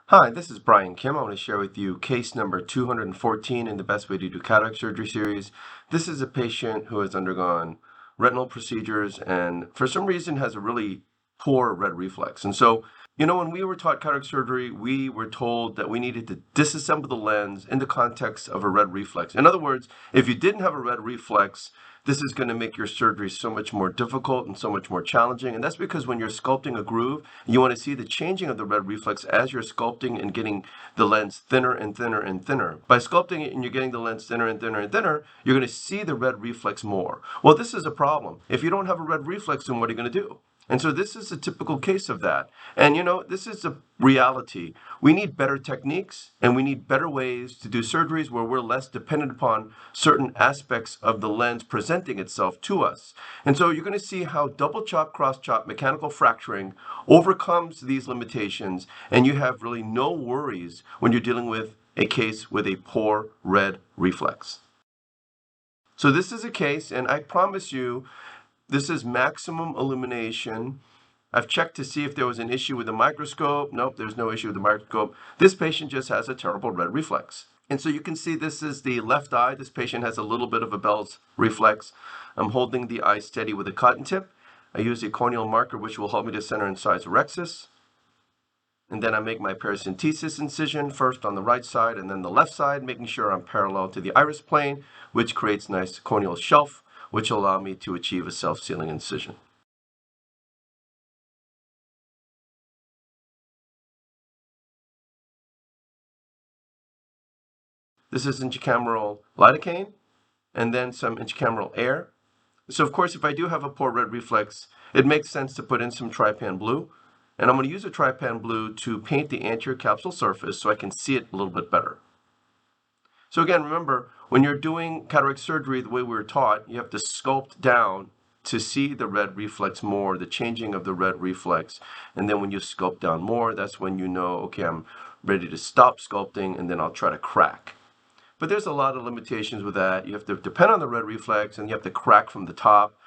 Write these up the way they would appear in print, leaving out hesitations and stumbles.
Hi, this is Brian Kim. I want to share with you case number 214 in the Best Way to Do Cataract Surgery series. This is a patient who has undergone retinal procedures and for some reason has a really poor red reflex. And so, when we were taught cataract surgery, we were told that we needed to disassemble the lens in the context of a red reflex. In other words, if you didn't have a red reflex, this is going to make your surgery so much more difficult and so much more challenging. And that's because when you're sculpting a groove, you want to see the changing of the red reflex as you're sculpting and getting the lens thinner and thinner and thinner. By sculpting it and you're getting the lens thinner and thinner and thinner, you're going to see the red reflex more. Well, this is a problem. If you don't have a red reflex, then what are you going to do? And so this is a typical case of that. And this is a reality. We need better techniques and we need better ways to do surgeries where we're less dependent upon certain aspects of the lens presenting itself to us. And so you're going to see how double chop, cross chop, mechanical fracturing overcomes these limitations, and you have really no worries when you're dealing with a case with a poor red reflex. So this is a case, and I promise you, this is maximum illumination. I've checked to see if there was an issue with the microscope. Nope, there's no issue with the microscope. This patient just has a terrible red reflex. And so you can see this is the left eye. This patient has a little bit of a Bell's reflex. I'm holding the eye steady with a cotton tip. I use a corneal marker, which will help me to center and size the rexus. And then I make my paracentesis incision first on the right side and then the left side, making sure I'm parallel to the iris plane, which creates nice corneal shelf, which will allow me to achieve a self-sealing incision. This is intracameral lidocaine, and then some intracameral air. So of course, if I do have a poor red reflex, it makes sense to put in some trypan blue. And I'm going to use a trypan blue to paint the anterior capsule surface so I can see it a little bit better. So again, remember, when you're doing cataract surgery the way we were taught, you have to sculpt down to see the red reflex more, the changing of the red reflex. And then when you sculpt down more, that's when you know, okay, I'm ready to stop sculpting, and then I'll try to crack. But there's a lot of limitations with that. You have to depend on the red reflex, and you have to crack from the top.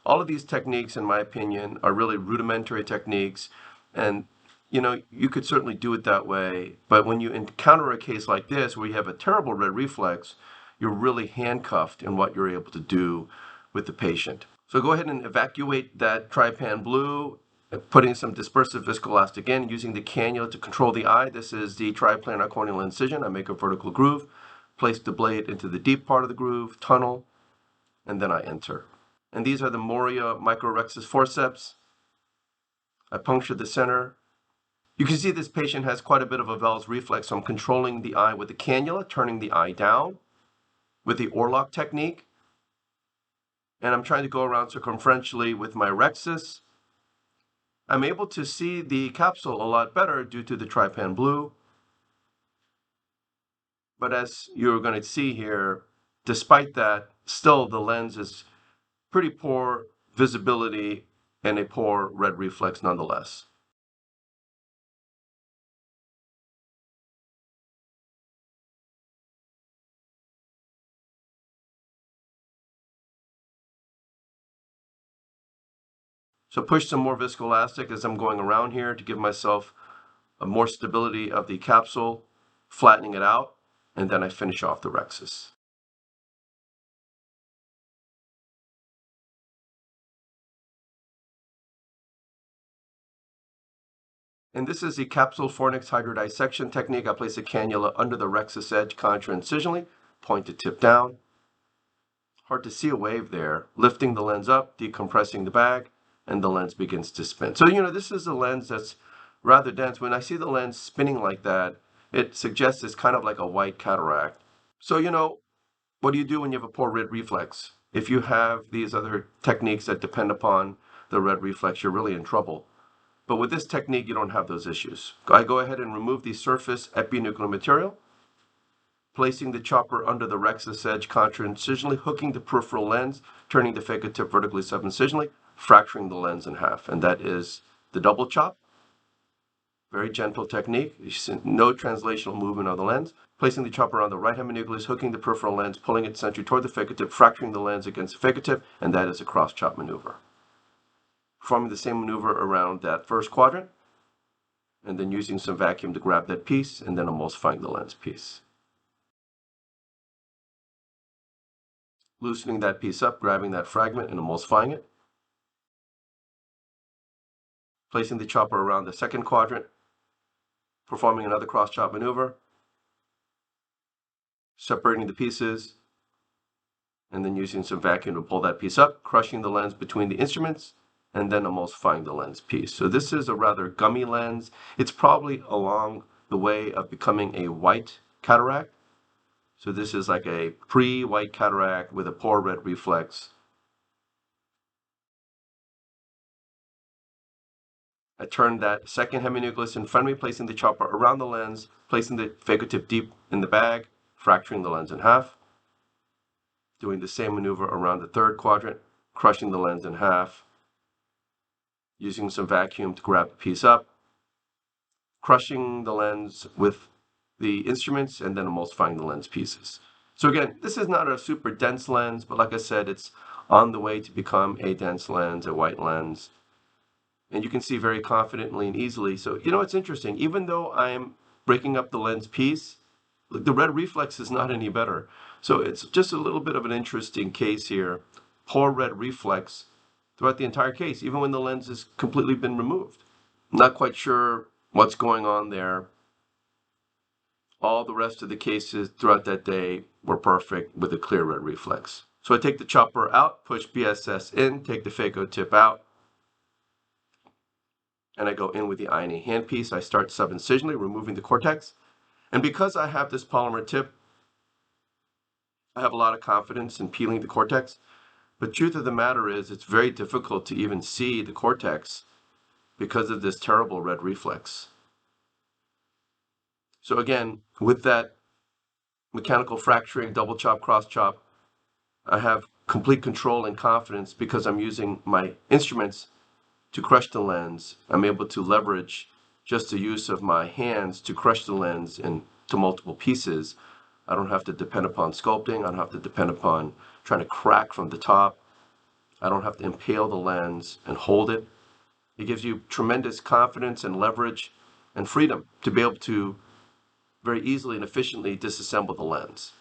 All of these techniques, in my opinion, are really rudimentary techniques. And you could certainly do it that way, but when you encounter a case like this where you have a terrible red reflex, you're really handcuffed in what you're able to do with the patient. So go ahead and evacuate that trypan blue, putting some dispersive viscoelastic in, using the cannula to control the eye. This is the triplanar corneal incision. I make a vertical groove, place the blade into the deep part of the groove, tunnel, and then I enter. And these are the Moria microrexus forceps. I puncture the center. You can see this patient has quite a bit of a Bell's reflex, so I'm controlling the eye with the cannula, turning the eye down with the Orlock technique. And I'm trying to go around circumferentially with my rexus. I'm able to see the capsule a lot better due to the trypan blue. But as you're going to see here, despite that, still the lens is pretty poor visibility and a poor red reflex nonetheless. So push some more viscoelastic as I'm going around here to give myself more stability of the capsule, flattening it out, and then I finish off the rexus. And this is the capsule fornix hydrodissection technique. I place a cannula under the rexus edge contra-incisionally, point the tip down. Hard to see a wave there. Lifting the lens up, decompressing the bag, and the lens begins to spin. So, this is a lens that's rather dense. When I see the lens spinning like that, it suggests it's kind of like a white cataract. So, what do you do when you have a poor red reflex? If you have these other techniques that depend upon the red reflex, you're really in trouble. But with this technique, you don't have those issues. I go ahead and remove the surface epinuclear material, placing the chopper under the rexus edge contra-incisionally, hooking the peripheral lens, turning the phaco tip vertically sub-incisionally, fracturing the lens in half. And that is the double chop. Very gentle technique. You see no translational movement of the lens. Placing the chopper on the right heminucleus, hooking the peripheral lens, pulling it centrally toward the phaco tip, fracturing the lens against the phaco tip, and that is a cross chop maneuver. Performing the same maneuver around that first quadrant. and then using some vacuum to grab that piece, and then emulsifying the lens piece. Loosening that piece up, grabbing that fragment and emulsifying it. Placing the chopper around the second quadrant, performing another cross-chop maneuver, separating the pieces, and then using some vacuum to pull that piece up, crushing the lens between the instruments, and then emulsifying the lens piece. So this is a rather gummy lens. It's probably along the way of becoming a white cataract. So this is like a pre-white cataract with a poor red reflex. I turned that second heminucleus in front of me, placing the chopper around the lens, placing the phaco tip deep in the bag, fracturing the lens in half. Doing the same maneuver around the third quadrant, crushing the lens in half. Using some vacuum to grab the piece up. Crushing the lens with the instruments and then emulsifying the lens pieces. So again, this is not a super dense lens, but like I said, it's on the way to become a dense lens, a white lens. And you can see very confidently and easily. So, you know, it's interesting. Even though I'm breaking up the lens piece, the red reflex is not any better. So it's just a little bit of an interesting case here. Poor red reflex throughout the entire case, even when the lens has completely been removed. Not quite sure what's going on there. All the rest of the cases throughout that day were perfect with a clear red reflex. So I take the chopper out, push BSS in, take the phaco tip out, and I go in with the INA handpiece. I start sub-incisionally removing the cortex. And because I have this polymer tip, I have a lot of confidence in peeling the cortex. But truth of the matter is, it's very difficult to even see the cortex because of this terrible red reflex. So again, with that mechanical fracturing, double chop, cross chop, I have complete control and confidence because I'm using my instruments to crush the lens. I'm able to leverage just the use of my hands to crush the lens into multiple pieces. I don't have to depend upon sculpting. I don't have to depend upon trying to crack from the top. I don't have to impale the lens and hold it. It gives you tremendous confidence and leverage and freedom to be able to very easily and efficiently disassemble the lens.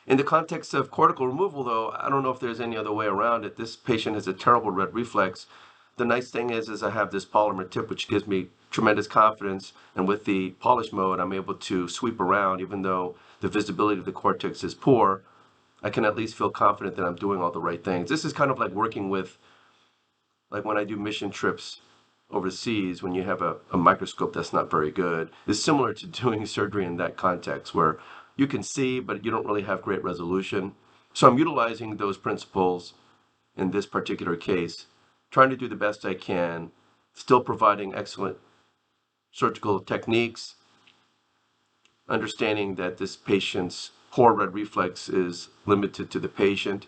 In the context of cortical removal, though, I don't know if there's any other way around it. This patient has a terrible red reflex. The nice thing is I have this polymer tip, which gives me tremendous confidence. And with the polish mode, I'm able to sweep around. Even though the visibility of the cortex is poor, I can at least feel confident that I'm doing all the right things. This is kind of like working with, like when I do mission trips overseas, when you have a microscope that's not very good. It's similar to doing surgery in that context where you can see, but you don't really have great resolution. So I'm utilizing those principles in this particular case, trying to do the best I can, still providing excellent surgical techniques, understanding that this patient's poor red reflex is limited to the patient,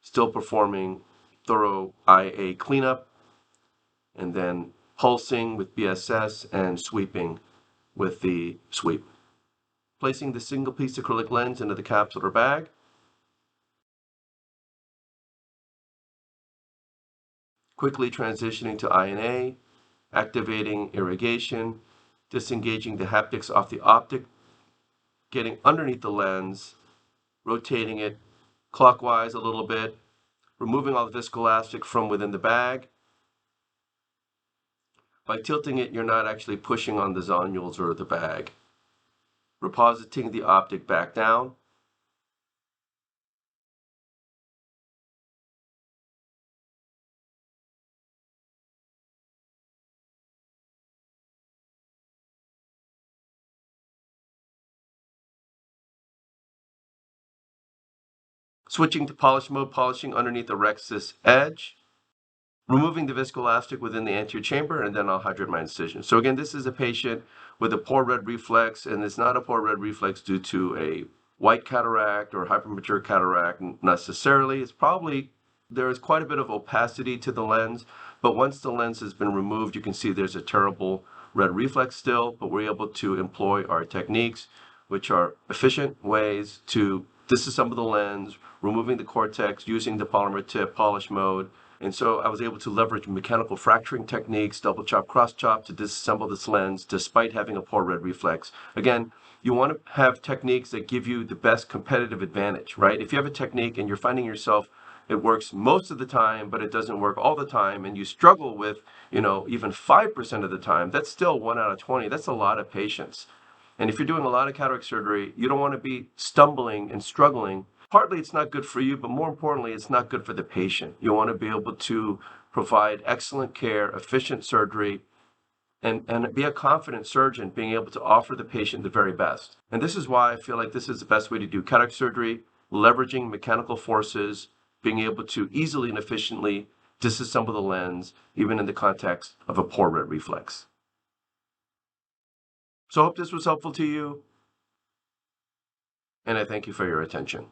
still performing thorough IA cleanup, and then pulsing with BSS and sweeping with the sweep. Placing the single piece acrylic lens into the capsular bag. Quickly transitioning to INA, activating irrigation, disengaging the haptics off the optic, getting underneath the lens, rotating it clockwise a little bit, removing all the viscoelastic from within the bag. By tilting it, you're not actually pushing on the zonules or the bag. Repositing the optic back down. Switching to polish mode, polishing underneath the rexus edge. Removing the viscoelastic within the anterior chamber, and then I'll hydrate my incision. So again, this is a patient with a poor red reflex, and it's not a poor red reflex due to a white cataract or hypermature cataract necessarily. It's probably, there is quite a bit of opacity to the lens, but once the lens has been removed, you can see there's a terrible red reflex still, but we're able to employ our techniques, which are efficient ways to disassemble the lens, removing the cortex, using the polymer tip, polish mode, And so I was able to leverage mechanical fracturing techniques, double chop, cross chop to disassemble this lens despite having a poor red reflex. Again, you want to have techniques that give you the best competitive advantage, right? If you have a technique and you're finding yourself it works most of the time, but it doesn't work all the time, and you struggle with, even 5% of the time, that's still 1 out of 20. That's a lot of patience. And if you're doing a lot of cataract surgery, you don't want to be stumbling and struggling. Partly it's not good for you, but more importantly, it's not good for the patient. You want to be able to provide excellent care, efficient surgery, and be a confident surgeon, being able to offer the patient the very best. And this is why I feel like this is the best way to do cataract surgery, leveraging mechanical forces, being able to easily and efficiently disassemble the lens, even in the context of a poor red reflex. So I hope this was helpful to you, and I thank you for your attention.